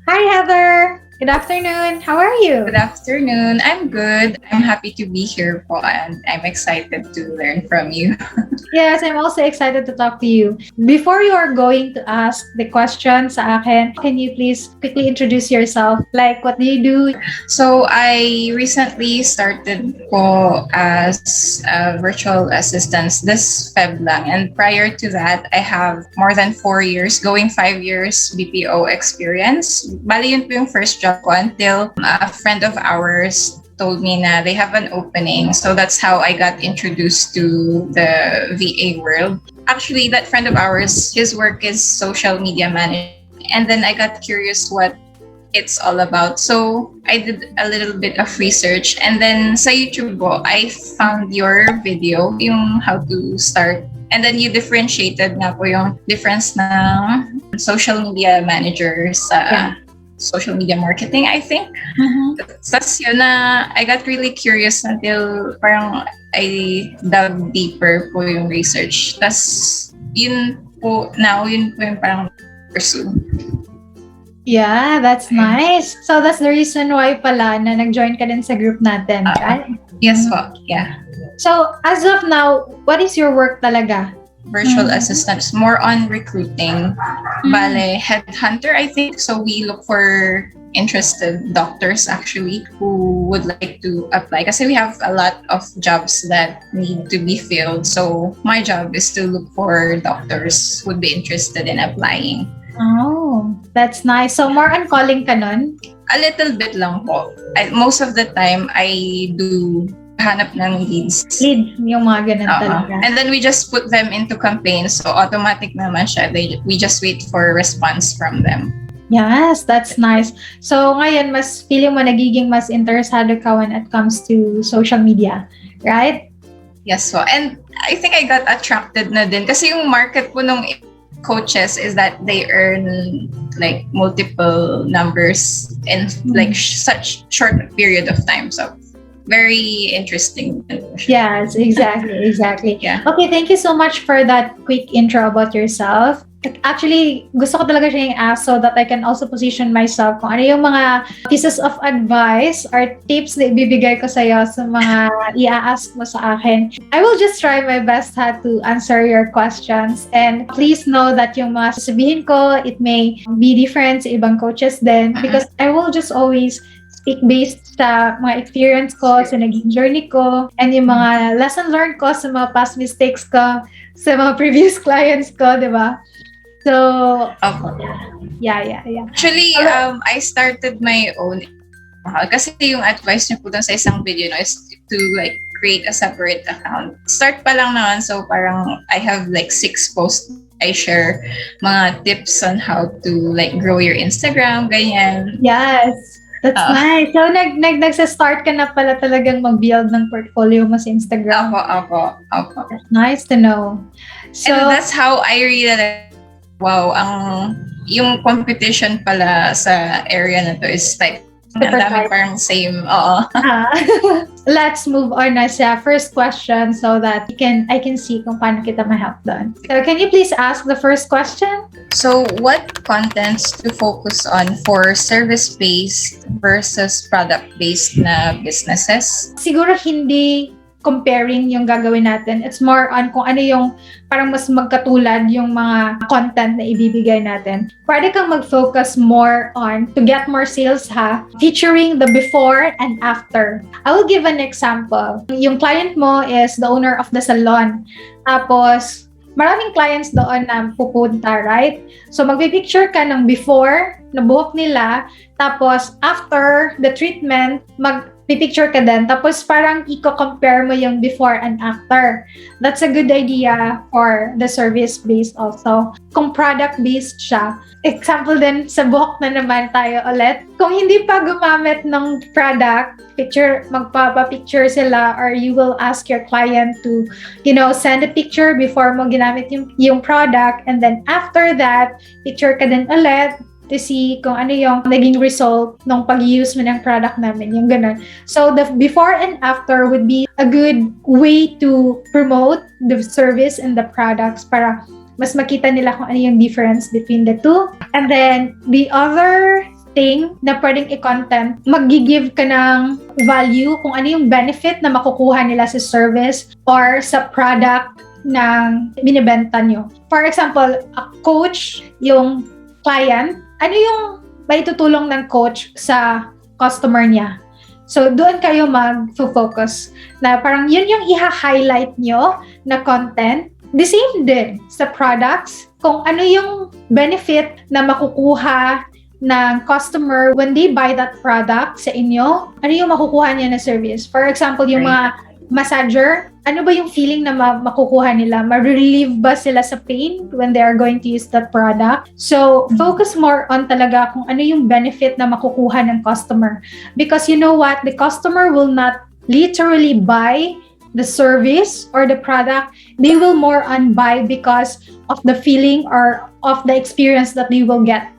Hi, Heather. Good afternoon. How are you? Good afternoon. I'm good. I'm happy to be here po and I'm excited to learn from you. Yes, I'm also excited to talk to you. Before you are going to ask the question sa akin, can you please quickly introduce yourself? Like, what do you do? So I recently started po as a virtual assistant this Feb lang. And prior to that, I have more than 4 years, going 5 years BPO experience. Bali yun po yung first job ko until a friend of ours told me na they have an opening. So that's how I got introduced to the VA world. Actually, that friend of ours, his work is social media management. And then I got curious what it's all about. So I did a little bit of research. And then sa YouTube po, I found your video, yung how to start. And then you differentiated nga po yung difference ng social media manager sa social media marketing, I think. Tapos yun na, I got really curious until parang I dug deeper po yung research. Tapos yun po yung parang pursue. Yeah, that's nice. So that's the reason why pala na nag-join ka din sa group natin, right? Yes po, yeah. So as of now, what is your work talaga? Virtual assistants, more on recruiting. Bale, headhunter, I think. So we look for interested doctors actually who would like to apply. Kasi we have a lot of jobs that need to be filled. So my job is to look for doctors who would be interested in applying. Oh, that's nice. So more on calling ka nun? A little bit lang po. Most of the time, I do hanap ng leads. Lead, yung mga ganun talaga. And then we just put them into campaigns. So automatic naman siya. We just wait for a response from them. Yes, that's nice. So ngayon, mas feeling mo nagiging mas interesado ka when it comes to social media, right? Yes po. And I think I got attracted na din. Kasi yung market po nung coaches is that they earn like multiple numbers in like such short period of time. So very interesting. Yes, exactly. Yeah. Okay, thank you so much for that quick intro about yourself. Actually, gusto ko talaga siya ask so that I can also position myself kung ano yung mga pieces of advice or tips na ibibigay ko sa'yo sa mga i-ask mo sa akin. I will just try my best to answer your questions. And please know that yung mga sasabihin ko, it may be different sa ibang coaches din because I will just always speak based sa mga experience ko, sa naging journey ko, and yung mga lesson learned ko sa mga past mistakes ko, sa mga previous clients ko, di ba? So, yeah. Actually, I started my own kasi yung advice niyo po dun sa isang video is to like create a separate account. Start pa lang naman, so parang I have like 6 posts. I share mga tips on how to like grow your Instagram, ganyan. Yes. That's nice. So, nagsa-start ka na pala talagang mag-build ng portfolio mo sa Instagram. Apo. That's nice to know. So, and that's how I realized, wow, yung competition pala sa area na to is like, ang dami parang same. Let's move on na sa first question so that I can see kung paano kita ma-help doon. So, can you please ask the first question? So, what contents to focus on for service-based versus product-based na businesses? Siguro hindi comparing yung gagawin natin. It's more on kung ano yung parang mas magkatulad yung mga content na ibibigay natin. Pwede kang mag-focus more on to get more sales featuring the before and after. I will give an example. Yung client mo is the owner of the salon. Tapos, maraming clients doon na pupunta, right? So, magpipicture ka ng before na buhok nila. Tapos, after the treatment, pipicture ka din. Tapos parang i-compare mo yung before and after. That's a good idea for the service-based also. Kung product-based siya, example din sa buhok na naman tayo ulit. Kung hindi pa gumamit ng product, magpapa-picture sila or you will ask your client to, send a picture before mo ginamit yung product and then after that, picture ka din ulit to see kung ano yung naging result ng pag-use mo ng product namin, yung ganun. So, the before and after would be a good way to promote the service and the products para mas makita nila kung ano yung difference between the two. And then, the other thing na pwedeng i-content, mag-give ka ng value kung ano yung benefit na makukuha nila sa service or sa product ng binibenta nyo. For example, a coach, yung client, ano yung may tutulong ng coach sa customer niya? So, doon kayo mag-focus na parang yun yung i-highlight nyo na content. The same din sa products, kung ano yung benefit na makukuha ng customer when they buy that product sa inyo, ano yung makukuha niya na service. For example, yung mga massager, ano ba yung feeling na makukuha nila? Ma-relieve ba sila sa pain when they are going to use that product? So, focus more on talaga kung ano yung benefit na makukuha ng customer. Because you know what? The customer will not literally buy the service or the product. They will more on buy because of the feeling or of the experience that they will get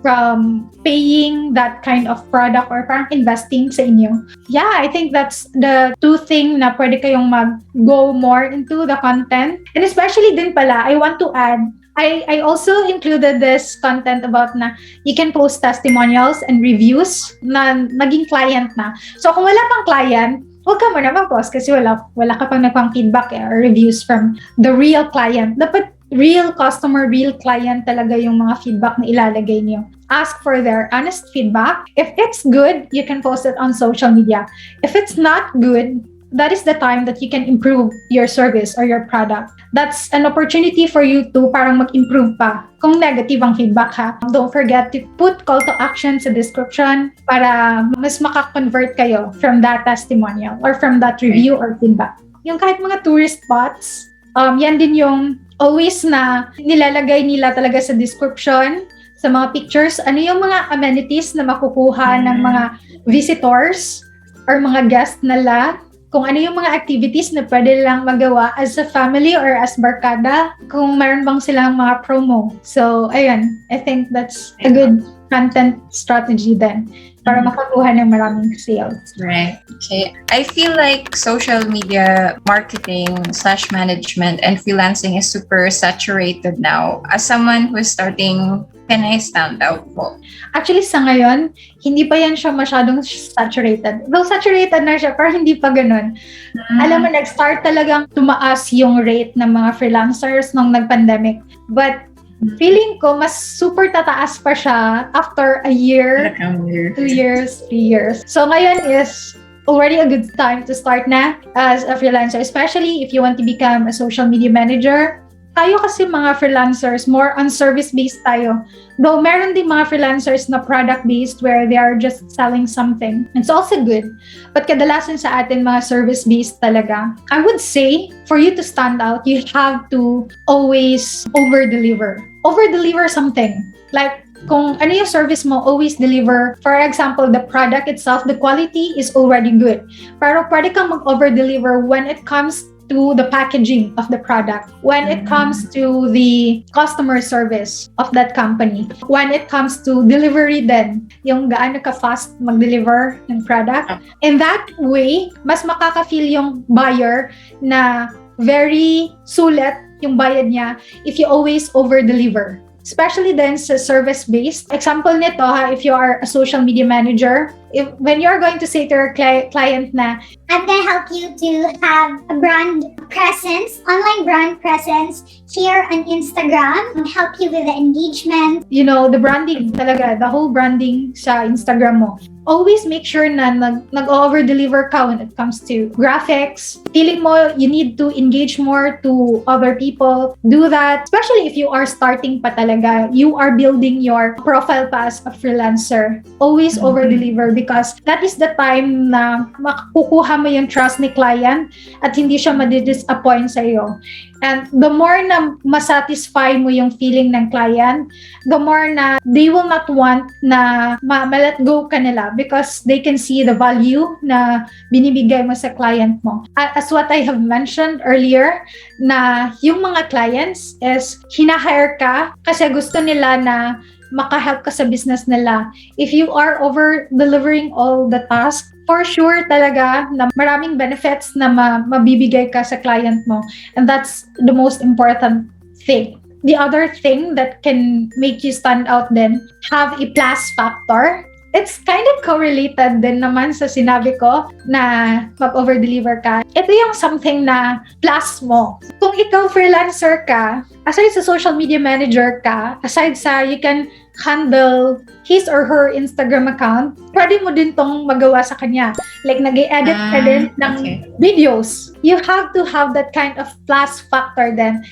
from paying that kind of product or parang investing sa inyo. Yeah, I think that's the two thing na pwede kayong mag-go more into the content. And especially din pala, I want to add, I also included this content about na you can post testimonials and reviews na naging client na. So kung wala pang client, huwag ka muna mag-post kasi wala ka pang nagpang feedback or reviews from the real client. Dapat real customer, real client talaga yung mga feedback na ilalagay niyo. Ask for their honest feedback. If it's good, you can post it on social media. If it's not good, that is the time that you can improve your service or your product. That's an opportunity for you to parang mag-improve pa kung negative ang feedback ha. Don't forget to put call to action sa description para mas makakonvert kayo from that testimonial or from that review or feedback. Yung kahit mga tourist spots, yan din yung always na nilalagay nila talaga sa description, sa mga pictures, ano yung mga amenities na makukuha ng mga visitors or mga guests nila, kung ano yung mga activities na pwede lang magawa as a family or as barkada, kung mayroon bang silang mga promo. So, ayun, I think that's a good content strategy then para makakuha ng maraming sales. Right. Okay. I feel like social media marketing / management and freelancing is super saturated now. As someone who is starting, can I stand out po? Actually, sa ngayon, hindi pa yan siya masyadong saturated. Though saturated na siya, pero hindi pa ganun. Alam mo, nag-start talagang tumaas yung rate ng mga freelancers nung nag-pandemic. But feeling ko, mas super tataas pa siya after a year, 2 years, 3 years. So ngayon is already a good time to start na as a freelancer, especially if you want to become a social media manager. Tayo kasi mga freelancers, more on service-based tayo. Though meron din mga freelancers na product-based where they are just selling something. It's also good. But kadalasan sa atin mga service-based talaga. I would say, for you to stand out, you have to always over-deliver. Over-deliver something. Like, kung ano yung service mo, always deliver. For example, the product itself, the quality is already good. Pero pwede kang mag-over-deliver when it comes to the packaging of the product, when it comes to the customer service of that company, when it comes to delivery din, yung gaano ka-fast mag-deliver ng product. In that way, mas makaka-feel yung buyer na very sulit yung bayad niya if you always over-deliver. Especially then sa service-based. Example nito if you are a social media manager, when you're going to say to your client na, I'm going to help you to have a brand presence, online brand presence here on Instagram, and help you with the engagement. You know, the branding talaga, the whole branding sa Instagram mo. Always make sure na nag-over-deliver ka when it comes to graphics. Feeling mo, you need to engage more to other people. Do that. Especially if you are starting pa talaga, you are building your profile pa as a freelancer. Always over-deliver because that is the time na makukuha mo yung trust ni client at hindi siya madi-disappoint sa iyo. And the more na masatisfy mo yung feeling ng client, the more na they will not want na ma-let go ka nila because they can see the value na binibigay mo sa client mo. As what I have mentioned earlier, na yung mga clients is hina-hire ka kasi gusto nila na maka-help ka sa business nila. If you are over-delivering all the tasks, for sure talaga na maraming benefits na mabibigay ka sa client mo. And that's the most important thing. the other thing that can make you stand out then, have a plus factor. It's kind of correlated din naman sa sinabi ko na mag-over-deliver ka. Ito yung something na plus mo. Kung ikaw freelancer ka, aside sa social media manager ka, aside sa you can handle his or her Instagram account, pwede mo din tong magawa sa kanya. Like, nag-edit ka din ng videos. You have to have that kind of plus factor then.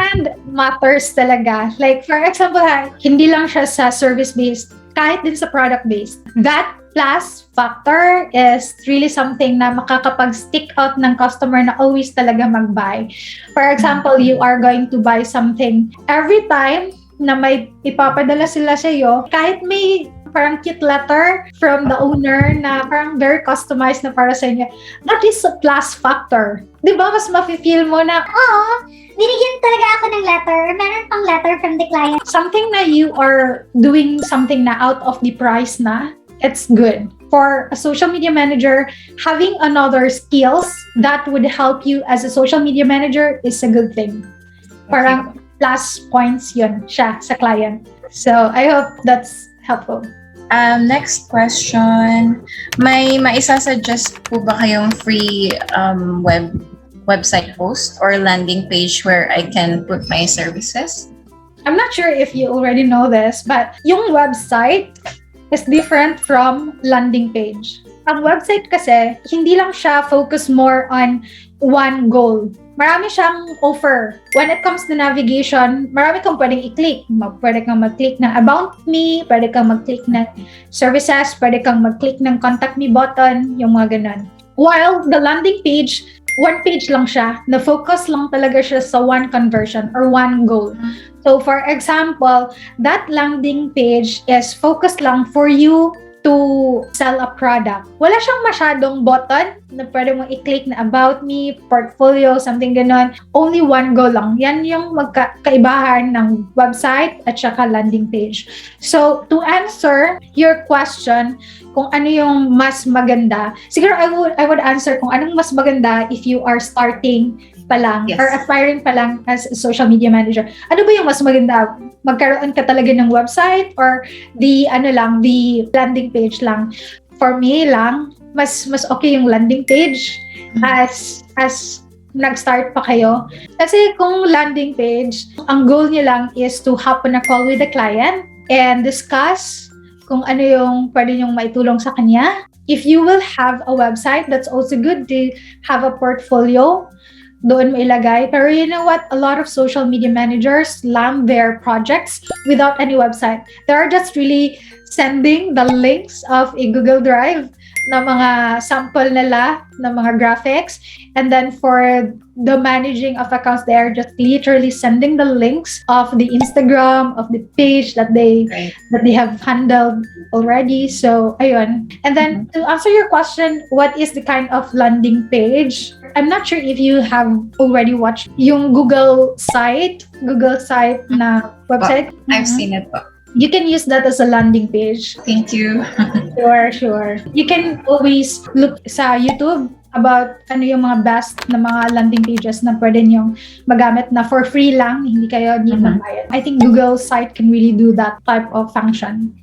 And matters talaga. Like, for example, hindi lang siya sa service-based, kahit din sa product-based. That plus factor is really something na makakapag-stick out ng customer na always talaga mag-buy. For example, you are going to buy something every time na may ipapadala sila sa iyo, kahit may parang cute letter from the owner na parang very customized na para sa inyo, that is a plus factor. Diba? Mas mafe-feel mo na, binigyan talaga ako ng letter. Meron pang letter from the client. Something na you are doing something na out of the price na, it's good. For a social media manager, having another skills that would help you as a social media manager is a good thing. Parang plus points yun siya sa client. So, I hope that's helpful. Next question. May maisa-suggest po ba kayong free website post or landing page where I can put my services? I'm not sure if you already know this, but yung website is different from landing page. Ang website kasi, hindi lang siya focus more on one goal. Marami siyang offer. When it comes to navigation, marami kang pwedeng i-click. Pwede kang mag-click ng About Me, pwede kang mag-click ng services, pwede kang mag-click ng Contact Me button, yung mga ganun. While the landing page, one page lang siya, na-focus lang talaga siya sa one conversion or one goal. So for example, that landing page is focused lang for you to sell a product. Wala siyang masyadong button na pwede mong i-click na About Me, Portfolio, something ganon. Only one goal lang. Yan yung magkaibahan ng website at saka landing page. So, to answer your question, kung ano yung mas maganda, siguro I would answer kung anong mas maganda if you are starting pa lang or aspiring pa lang as a social media manager. Ano ba yung mas maganda? Magkaroon ka talaga ng website or the landing page lang? For me lang, mas okay yung landing page as nag-start pa kayo. Kasi kung landing page, ang goal niya lang is to hop on a call with the client and discuss kung ano yung pwede nyong maitulong sa kanya. If you will have a website, that's also good to have a portfolio. Doon mo ilagay. Pero you know what? A lot of social media managers land their projects without any website. They are just really sending the links of a Google Drive na mga sample nila, na mga graphics. And then for the managing of accounts, they are just literally sending the links of the Instagram, of the page that they have handled already. So, ayun. And then to answer your question, what is the kind of landing page? I'm not sure if you have already watched yung Google site na website. I've seen it po. You can use that as a landing page. Thank you. Sure. You can always look sa YouTube about ano yung mga best na mga landing pages na pwede niyong magamit na for free lang, hindi kayo need magbayad. I think Google site can really do that type of function.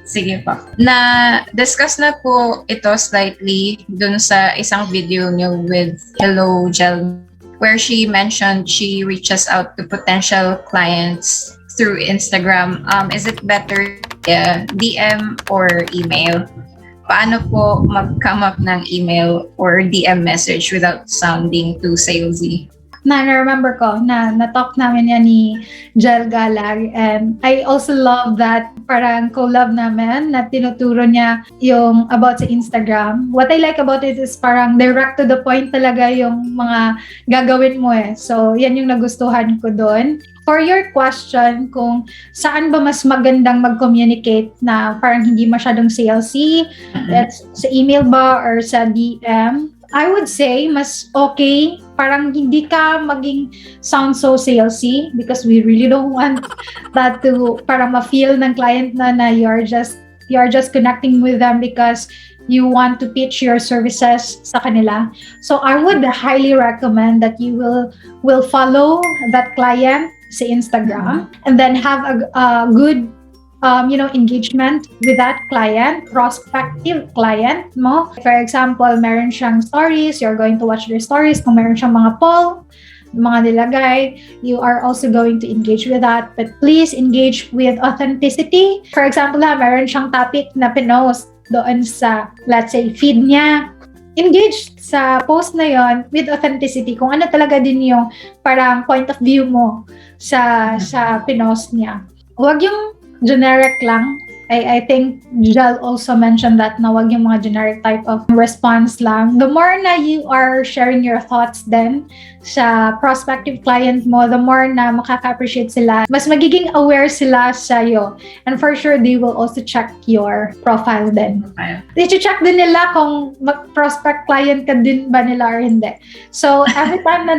Sige po. Na-discuss na po ito slightly dun sa isang video niyo with Hello Gel, where she mentioned she reaches out to potential clients through Instagram. Is it better DM or email? Paano po mag-come up ng email or DM message without sounding too salesy? Na-remember ko na na-talk namin yan ni Jel Galag, and I also love that parang collab namin na tinuturo niya yung about sa Instagram. What I like about it is parang direct to the point talaga yung mga gagawin mo eh. So yan yung nagustuhan ko doon. For your question, kung saan ba mas magandang mag-communicate na parang hindi masyadong salesy, that's sa email ba or sa DM, I would say mas okay, parang hindi ka maging sound so salesy because we really don't want that to parang ma-feel ng client na you're just connecting with them because you want to pitch your services sa kanila. So I would highly recommend that you will follow that client sa Instagram, and then have a good engagement with that client, prospective client mo. For example, meron siyang stories, you're going to watch their stories. Kung meron siyang mga poll, mga nilagay, you are also going to engage with that. But please engage with authenticity. For example, meron siyang topic na pinost doon sa, let's say, feed niya. Engage sa post na yon with authenticity. Kung ano talaga din yung parang point of view mo sa pinost niya. Huwag yung generic lang. I think Jal also mentioned that na wag yung mga generic type of response lang. The more na you are sharing your thoughts then sa prospective client mo, the more na makaka-appreciate sila. Mas magiging aware sila sa'yo. And for sure, they will also check your profile din. I-check din nila kung prospect client ka din ba nila or hindi. So, every time na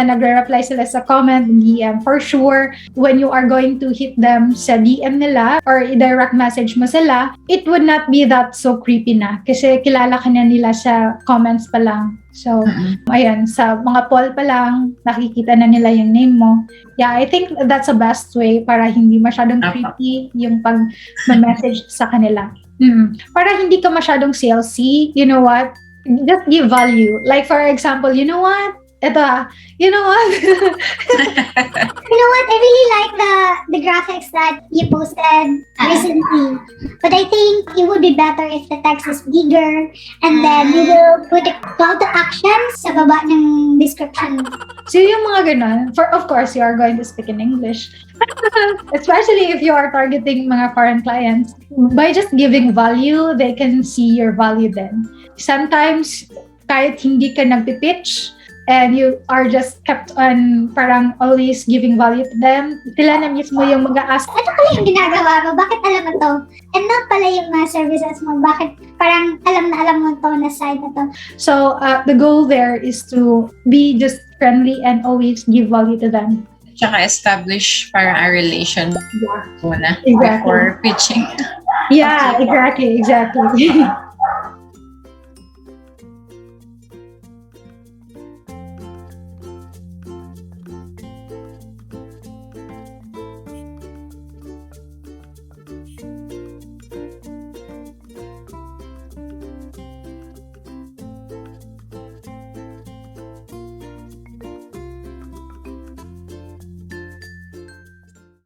nagre-reply sila sa comment, DM, for sure, when you are going to hit them sa DM nila or i-direct message mo sila, it would not be that so creepy na. Kasi kilala ka na nila sa comments pa lang. So, ayan, sa mga poll pa lang, nakikita na nila yung name mo. Yeah, I think that's the best way para hindi masyadong creepy yung pag-message sa kanila. Para hindi ka masyadong salesy, you know what? Just give value. Like, for example, you know what? You know what? You know what? I really like the graphics that you posted recently. But I think it would be better if the text is bigger and then you will put a call to action sa baba ng description. So yung mga ganun, of course, you are going to speak in English. Especially if you are targeting mga foreign clients. By just giving value, they can see your value then. Sometimes, kahit hindi ka nagpipitch, and you are just kept on parang always giving value to them, sila na mismo yung mag-a-ask, ano pala yung ginagawa mo? Bakit alam mo to? And not pala yung mga services mo. Bakit parang alam mo to na side na to? So, the goal there is to be just friendly and always give value to them. Tsaka establish parang a relation muna Exactly. before pitching. Yeah, exactly.